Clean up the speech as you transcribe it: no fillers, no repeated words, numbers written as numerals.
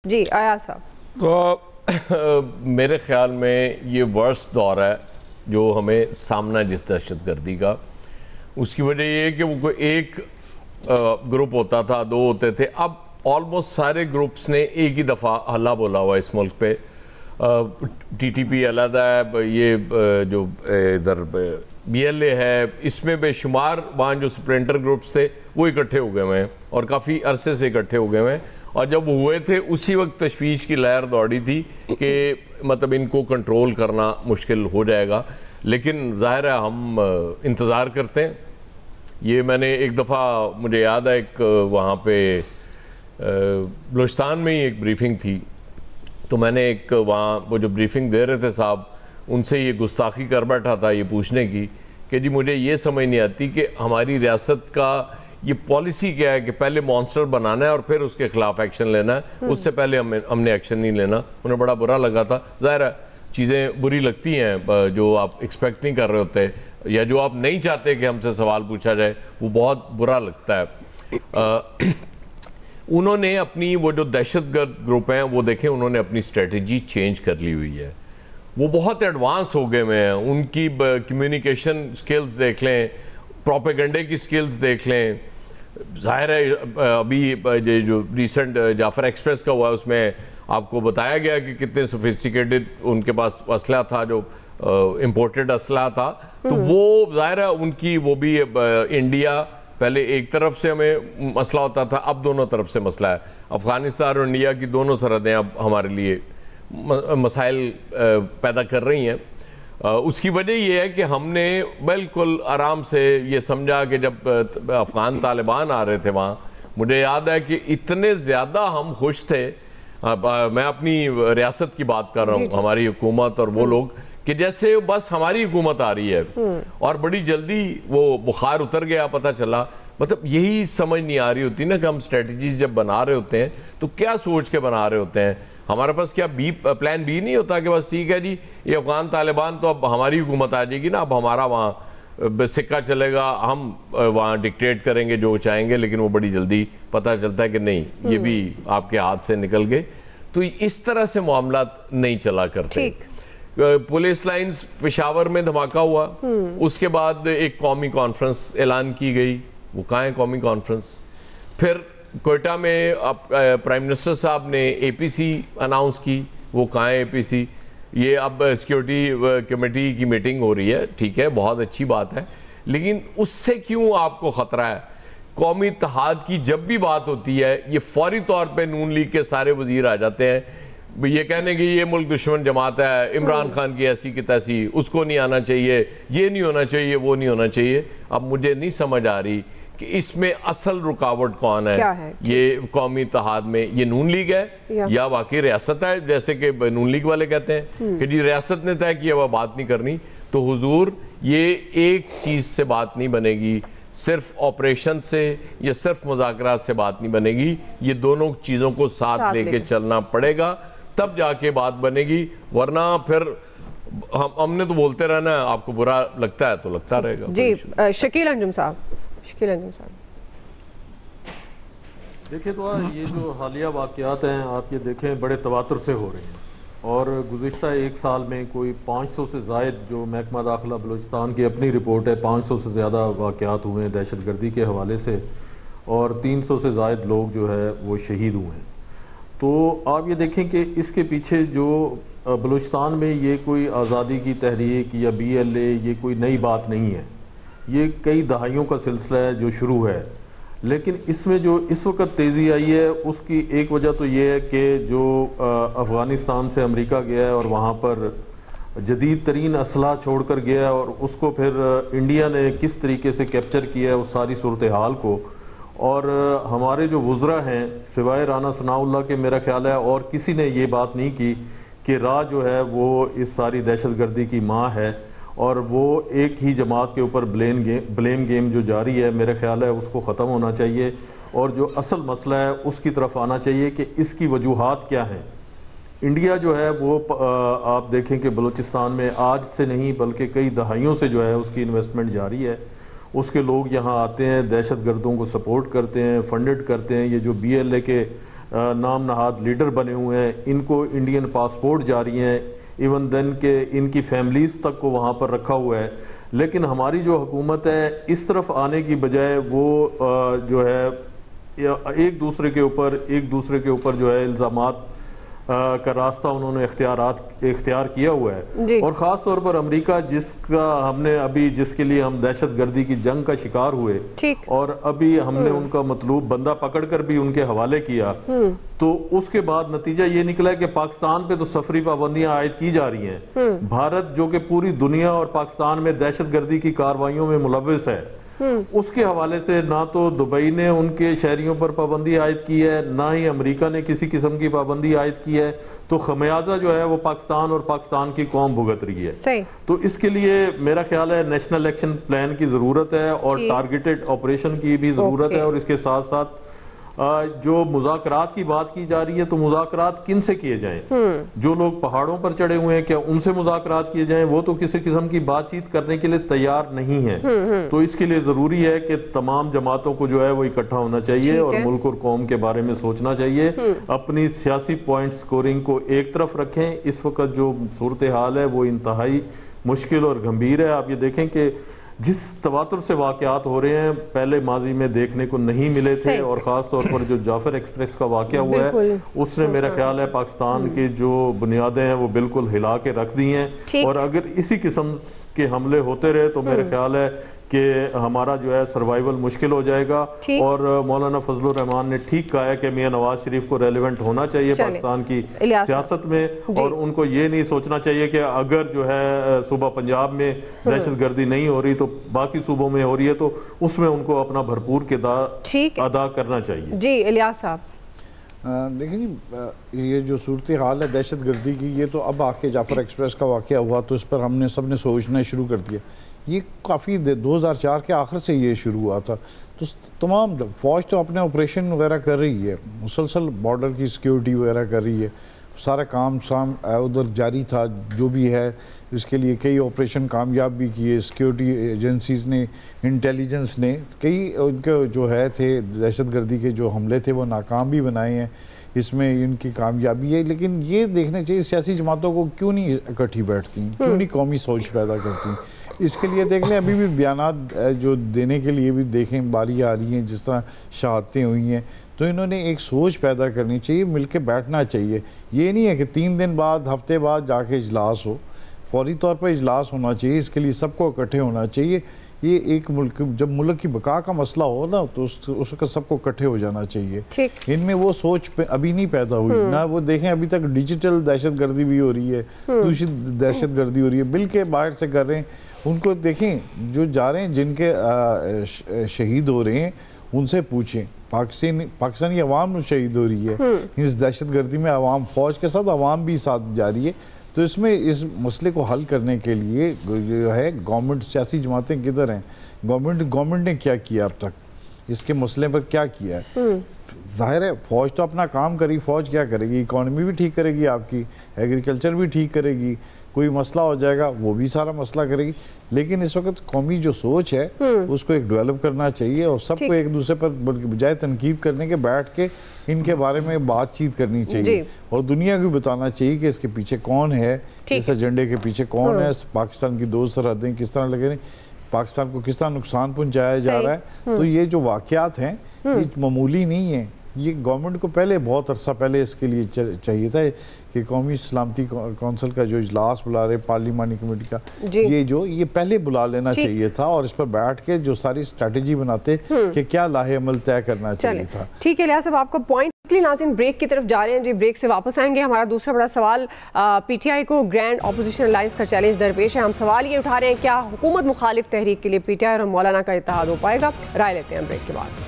جی ایاز صاحب، تو میرے خیال میں یہ ورسٹ دور ہے جو ہمیں سامنا جس دہشت گردی کا، اس کی وجہ یہ ہے کہ وہ کوئی ایک گروپ ہوتا تھا، دو ہوتے تھے، اب آلموسٹ سارے گروپس نے ایک ہی دفعہ حلہ بولا ہوا اس ملک پہ. ٹی ٹی پی علیحدہ ہے، یہ جو ادھر بی ایل اے ہے، اس میں بے شمار وہاں جو سپرنٹر گروپس تھے وہ اکٹھے ہو گئے ہوئے ہیں اور کافی عرصے سے اکٹھے ہو گئے ہوئے ہیں. اور جب وہ ہوئے تھے اسی وقت تشویش کی لہر دوڑی تھی کہ مطلب ان کو کنٹرول کرنا مشکل ہو جائے گا، لیکن ظاہر ہے ہم انتظار کرتے ہیں. یہ میں نے ایک دفعہ، مجھے یاد ہے ایک وہاں پہ بلوچستان میں ہی ایک بریفنگ تھی، تو میں نے ایک وہاں وہ جو بریفنگ دے رہے تھے صاحب، ان سے یہ گستاخی کر بیٹھا تھا یہ پوچھنے کی کہ جی مجھے یہ سمجھ نہیں آتی کہ ہماری ریاست کا یہ پالیسی کیا ہے کہ پہلے مانسٹر بنانا ہے اور پھر اس کے خلاف ایکشن لینا ہے، اس سے پہلے ہم نے ایکشن نہیں لینا. انہیں بڑا برا لگا تھا. ظاہر ہے چیزیں بری لگتی ہیں جو آپ ایکسپیکٹ نہیں کر رہے ہوتے یا جو آپ نہیں چاہتے کہ ہم سے سوال پوچھا جائے، وہ بہت برا لگتا ہے. انہوں نے اپنی وہ جو دہشت گرد گروپ ہیں وہ دیکھیں، انہوں نے اپنی اسٹریٹجی چینج کر لی ہوئی ہے. وہ بہت ایڈوانس ہو گئے ہوئے ہیں. ان کی کمیونیکیشن سکلز دیکھ لیں، پروپیگنڈے کی سکلز دیکھ لیں. ظاہر ہے ابھی جو ریسنٹ جعفر ایکسپریس کا ہوا، اس میں آپ کو بتایا گیا کہ کتنے سوفسٹیکیٹڈ ان کے پاس اسلحہ تھا، جو امپورٹڈ اسلحہ تھا. تو وہ ظاہر ہے ان کی وہ بھی انڈیا، پہلے ایک طرف سے ہمیں مسئلہ ہوتا تھا، اب دونوں طرف سے مسئلہ ہے. افغانستان اور انڈیا کی دونوں سرحدیں اب ہمارے لیے مسائل پیدا کر رہی ہیں. اس کی وجہ یہ ہے کہ ہم نے بالکل آرام سے یہ سمجھا کہ جب افغان طالبان آ رہے تھے وہاں، مجھے یاد ہے کہ اتنے زیادہ ہم خوش تھے. میں اپنی ریاست کی بات کر رہا ہوں، ہماری حکومت اور وہ لوگ، کہ جیسے بس ہماری حکومت آ رہی ہے اور بڑی جلدی وہ بخار اتر گیا. پتہ چلا مطلب یہی سمجھ نہیں آ رہی ہوتی نا کہ ہم اسٹریٹجیز جب بنا رہے ہوتے ہیں تو کیا سوچ کے بنا رہے ہوتے ہیں. ہمارے پاس کیا پلان بی نہیں ہوتا کہ بس ٹھیک ہے جی یہ افغان طالبان تو اب ہماری حکومت آ جائے گی نا، اب ہمارا وہاں سکہ چلے گا، ہم وہاں ڈکٹیٹ کریں گے جو چاہیں گے. لیکن وہ بڑی جلدی پتہ چلتا ہے کہ نہیں، یہ بھی آپ کے ہاتھ سے نکل گئے. تو اس طرح سے معاملات نہیں چلا کرتے. پولیس لائنز پشاور میں دھماکہ ہوا، اس کے بعد ایک قومی کانفرنس اعلان کی گئی. وہ کہاں ہے قومی کانفرنس؟ پھر کوئٹہ میں پرائم منسٹر صاحب نے اے پی سی اناؤنس کی، وہ کہاں ہے اے پی سی؟ یہ اب سیکیورٹی کمیٹی کی میٹنگ ہو رہی ہے، ٹھیک ہے، بہت اچھی بات ہے، لیکن اس سے کیوں آپ کو خطرہ ہے؟ قومی اتحاد کی جب بھی بات ہوتی ہے، یہ فوری طور پہ نون لیگ کے سارے وزیر آ جاتے ہیں یہ کہنے کہ یہ ملک دشمن جماعت ہے، عمران خان کی ایسی کی تیسی، اس کو نہیں آنا چاہیے، یہ نہیں ہونا چاہیے، وہ نہیں ہونا چاہیے. اب مجھے نہیں سمجھ آ رہی کہ اس میں اصل رکاوٹ کون ہے. یہ قومی اتحاد میں یہ نون لیگ ہے یا واقعی ریاست ہے؟ جیسے کہ نون لیگ والے کہتے ہیں کہ جی ریاست نے طے کیا وہ بات نہیں کرنی. تو حضور یہ ایک چیز سے بات نہیں بنے گی، صرف آپریشن سے یا صرف مذاکرات سے بات نہیں بنے گی. یہ دونوں چیزوں کو ساتھ لے کے چلنا پڑے گا، تب جا کے بات بنے گی. ورنہ پھر ہم نے تو بولتے رہنا ہے، آپ کو برا لگتا ہے تو لگتا رہے گا. جی شکیل انجم صاحب، شکیل انجم صاحب دیکھیں تو یہ جو حالیہ واقعات ہیں آپ یہ دیکھیں بڑے تواتر سے ہو رہے ہیں، اور گزشتہ ایک سال میں کوئی 500 سے زائد، جو محکمہ داخلہ بلوچستان کی اپنی رپورٹ ہے، 500 سے زیادہ واقعات ہوئے ہیں دہشت گردی کے حوالے سے، اور 300 سے زائد لوگ جو ہے وہ شہید ہوئے ہیں. تو آپ یہ دیکھیں کہ اس کے پیچھے جو بلوچستان میں یہ کوئی آزادی کی تحریک یا بی ایل اے، یہ کوئی نئی بات نہیں ہے. یہ کئی دہائیوں کا سلسلہ ہے جو شروع ہے. لیکن اس میں جو اس وقت تیزی آئی ہے اس کی ایک وجہ تو یہ ہے کہ جو افغانستان سے امریکہ گیا ہے اور وہاں پر جدید ترین اسلحہ چھوڑ کر گیا ہے، اور اس کو پھر انڈیا نے کس طریقے سے کیپچر کیا ہے اس ساری صورتحال کو. اور ہمارے جو وزراء ہیں سوائے رانا ثناء اللہ کے، میرا خیال ہے اور کسی نے یہ بات نہیں کی کہ راہ جو ہے وہ اس ساری دہشت گردی کی ماں ہے، اور وہ ایک ہی جماعت کے اوپر بلیم گیم جو جاری ہے، میرا خیال ہے اس کو ختم ہونا چاہیے، اور جو اصل مسئلہ ہے اس کی طرف آنا چاہیے کہ اس کی وجوہات کیا ہیں. انڈیا جو ہے وہ آپ دیکھیں کہ بلوچستان میں آج سے نہیں بلکہ کئی دہائیوں سے جو ہے اس کی انویسٹمنٹ جاری ہے. اس کے لوگ یہاں آتے ہیں، دہشت گردوں کو سپورٹ کرتے ہیں، فنڈڈ کرتے ہیں. یہ جو بی ایل اے کے نام نہاد لیڈر بنے ہوئے ہیں، ان کو انڈین پاسپورٹ جاری ہیں، ایون دین کہ ان کی فیملیز تک کو وہاں پر رکھا ہوا ہے، لیکن ہماری جو حکومت ہے اس طرف آنے کی بجائے وہ جو ہے ایک دوسرے کے اوپر جو ہے الزامات کا راستہ انہوں نے اختیار کیا ہوا ہے، اور خاص طور پر امریکہ جس کے لیے ہم دہشت گردی کی جنگ کا شکار ہوئے، اور ابھی ہم نے ان کا مطلوب بندہ پکڑ کر بھی ان کے حوالے کیا، تو اس کے بعد نتیجہ یہ نکلا ہے کہ پاکستان پہ تو سفری پابندیاں عائد کی جا رہی ہیں۔ بھارت جو کہ پوری دنیا اور پاکستان میں دہشت گردی کی کارروائیوں میں ملوث ہے، اس کے حوالے سے نہ تو دبئی نے ان کے شہریوں پر پابندی عائد کی ہے، نہ ہی امریکہ نے کسی قسم کی پابندی عائد کی ہے، تو خمیازہ جو ہے وہ پاکستان اور پاکستان کی قوم بھگت رہی ہے۔ تو اس کے لیے میرا خیال ہے نیشنل ایکشن پلان کی ضرورت ہے، اور ٹارگیٹڈ آپریشن کی بھی ضرورت ہے، اور اس کے ساتھ ساتھ جو مذاکرات کی بات کی جا رہی ہے، تو مذاکرات کن سے کیے جائیں؟ جو لوگ پہاڑوں پر چڑھے ہوئے ہیں، کیا ان سے مذاکرات کیے جائیں؟ وہ تو کسی قسم کی بات چیت کرنے کے لیے تیار نہیں ہے۔ تو اس کے لیے ضروری ہے کہ تمام جماعتوں کو جو ہے وہ اکٹھا ہونا چاہیے، اور ملک اور قوم کے بارے میں سوچنا چاہیے، اپنی سیاسی پوائنٹ سکورنگ کو ایک طرف رکھیں۔ اس وقت جو صورتحال ہے وہ انتہائی مشکل اور گھمبیر ہے۔ آپ یہ دیکھیں کہ جس تواتر سے واقعات ہو رہے ہیں پہلے ماضی میں دیکھنے کو نہیں ملے تھے، اور خاص طور پر جو جعفر ایکسپریس کا واقعہ ہوا ہے اس نے میرا خیال ہے پاکستان کی جو بنیادیں ہیں وہ بالکل ہلا کے رکھ دی ہیں، اور اگر اسی قسم کے حملے ہوتے رہے تو میرا خیال ہے کہ ہمارا جو ہے سروائیول مشکل ہو جائے گا۔ اور مولانا فضل الرحمان نے ٹھیک کہا ہے کہ میاں نواز شریف کو ریلیونٹ ہونا چاہیے پاکستان کی سیاست میں، اور ان کو یہ نہیں سوچنا چاہیے کہ اگر جو ہے صوبہ پنجاب میں دہشت گردی نہیں ہو رہی تو باقی صوبوں میں ہو رہی ہے، تو اس میں ان کو اپنا بھرپور کردار ادا کرنا چاہیے۔ جی الیاس صاحب، دیکھیں جی، یہ جو صورتحال ہے دہشت گردی کی، یہ تو اب آ کے جعفر ایکسپریس کا واقعہ ہوا تو اس پر ہم نے سب نے سوچنا شروع کر دیا۔ یہ کافی 2004 کے آخر سے یہ شروع ہوا تھا، تو تمام فوج تو اپنے آپریشن وغیرہ کر رہی ہے، مسلسل بارڈر کی سیکیورٹی وغیرہ کر رہی ہے، سارا کام ادھر جاری تھا جو بھی ہے، اس کے لیے کئی آپریشن کامیاب بھی کیے، سیکیورٹی ایجنسیز نے، انٹیلیجنس نے کئی ان کے جو ہے تھے دہشت گردی کے جو حملے تھے وہ ناکام بھی بنائے ہیں، اس میں ان کی کامیابی ہے۔ لیکن یہ دیکھنا چاہیے سیاسی جماعتوں کو کیوں نہیں اکٹھی بیٹھتی ہیں، کیوں نہیں قومی سوچ پیدا کرتی ہیں۔ اس کے لیے دیکھ لیں ابھی بھی بیانات جو دینے کے لیے بھی دیکھیں باری آ رہی ہیں، جس طرح شہادتیں ہوئی ہیں، تو انہوں نے ایک سوچ پیدا کرنی چاہیے، مل کے بیٹھنا چاہیے۔ یہ نہیں ہے کہ 3 دن بعد ہفتے بعد جا کے اجلاس ہو، فوری طور پر اجلاس ہونا چاہیے، اس کے لیے سب کو اکٹھے ہونا چاہیے۔ یہ ایک ملک جب ملک کی بقا کا مسئلہ ہو نا تو اس وقت سب کو اکٹھے ہو جانا چاہیے۔ ان میں وہ سوچ ابھی نہیں پیدا ہوئی، نہ وہ دیکھیں ابھی تک ڈیجیٹل دہشت گردی بھی ہو رہی ہے، دوسری دہشت گردی ہو رہی ہے، بل کے باہر سے کر رہے ہیں۔ ان کو دیکھیں جو جا رہے ہیں، جن کے شہید ہو رہے ہیں ان سے پوچھیں، پاکستانی عوام شہید ہو رہی ہے اس دہشت گردی میں، عوام فوج کے ساتھ عوام بھی ساتھ جا رہی ہے۔ تو اس میں اس مسئلے کو حل کرنے کے لیے جو ہے گورنمنٹ، سیاسی جماعتیں کدھر ہیں، گورنمنٹ نے کیا کیا اب تک، اس کے مسئلے پر کیا کیا ہے؟ ظاہر ہے فوج تو اپنا کام کری، فوج کیا کرے گی؟ اکانومی بھی ٹھیک کرے گی، آپ کی ایگریکلچر بھی ٹھیک کرے گی، کوئی مسئلہ ہو جائے گا وہ بھی سارا مسئلہ کرے گی۔ لیکن اس وقت قومی جو سوچ ہے اس کو ایک ڈیولپ کرنا چاہیے، اور سب کو ایک دوسرے پر بجائے تنقید کرنے کے بیٹھ کے ان کے بارے میں بات چیت کرنی چاہیے، اور دنیا کو بتانا چاہیے کہ اس کے پیچھے کون ہے، اس ایجنڈے کے پیچھے کون ہے، پاکستان کی 2 سرحدیں کس طرح لگے رہی، پاکستان کو کس طرح نقصان پہنچایا جا رہا ہے۔ تو یہ جو واقعات ہیں یہ معمولی نہیں ہیں، یہ گورنمنٹ کو پہلے بہت عرصہ پہلے اس کے لیے چاہیے تھا کہ قومی سلامتی کونسل کا جو اجلاس بلا رہے پارلیمانی کمیٹی کا، یہ پہلے بلا لینا چاہیے تھا، اور اس پر بیٹھ کے جو ساری اسٹریٹجی بناتے کہ کیا لاہ عمل طے کرنا چاہیے تھا۔ ٹھیک ہے الیاس صاحب، آپ کا پوائنٹ ناظرین بریک کی طرف جا رہے ہیں جی، بریک سے واپس آئیں گے۔ ہمارا دوسرا بڑا سوال، پی ٹی آئی کو گرینڈ اپوزیشن الائنس کا چیلنج درپیش ہے۔ ہم سوال یہ اٹھا رہے ہیں کیا حکومت مخالف تحریک کے لیے پی ٹی آئی اور مولانا کا اتحاد ہو پائے گا؟ رائے لیتے ہیں بریک کے بعد۔